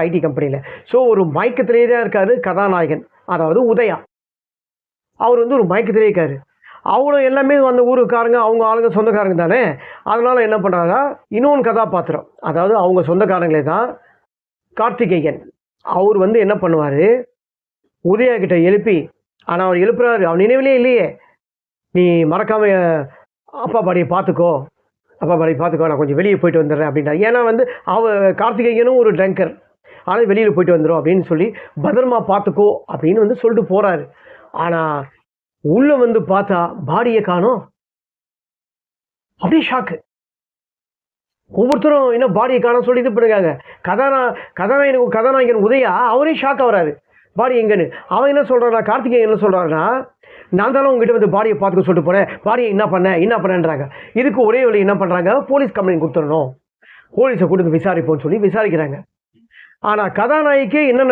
ID கம்பெனியில். So ஒரு மயக்கத்திலேயே தான் இருக்கார் கதாநாயகன், அதாவது உதயா. அவர் வந்து ஒரு மயக்கத்திலே இருக்கார். அவங்களும் எல்லாமே அந்த ஊருக்காரங்க, அவங்க ஆளுங்க சொந்தக்காரங்க தானே. அதனால் என்ன பண்ணுறாங்க, இன்னொன்று கதாபாத்திரம், அதாவது அவங்க சொந்தக்காரங்களே தான் கார்த்திகேயன். அவர் வந்து என்ன பண்ணுவார், உதயா கிட்ட எழுப்பி, ஆனால் அவர் எழுப்புறாரு, அவன் நினைவிலே இல்லையே, நீ மறக்காம அப்பா பாடியை பார்த்துக்கோ, அப்பா பாடி பார்த்துக்கோ, நான் கொஞ்சம் வெளியே போயிட்டு வந்துடுறேன் அப்படின்றார். ஏன்னா வந்து கார்த்திகேயனும் ஒரு ட்ரங்கர், ஆனால் வெளியில் போயிட்டு வந்துடும் அப்படின்னு சொல்லி பத்திரமா பார்த்துக்கோ அப்படின்னு வந்து சொல்லிட்டு போகிறாரு. ஆனால் உள்ளே வந்து பார்த்தா பாடியை காணோம். அப்படியே ஷாக்கு. ஒவ்வொருத்தரும் என்ன பாடியை காணோம் சொல்லி இது பண்ணுறாங்க. கதாநாயகன் உதயா அவரே ஷாக் ஆகிறாரு, பாடி எங்கன்னு. அவன் என்ன சொல்கிறான்னா, கார்த்திகேயன் என்ன சொல்கிறாருன்னா, நான் தானே உங்ககிட்ட வந்து பாடியை பார்த்துக்க சொல்லிட்டு போகிறேன், பாடியை என்ன பண்ணேன்றாங்க. இதுக்கு ஒரே வழி என்ன பண்ணுறாங்க, போலீஸ் கம்ப்ளைண்ட் கொடுத்துடணும், போலீஸை கொடுத்து விசாரிப்போம்னு சொல்லி விசாரிக்கிறாங்க. ஆனால் கதாநாயகிக்கு என்னென்ன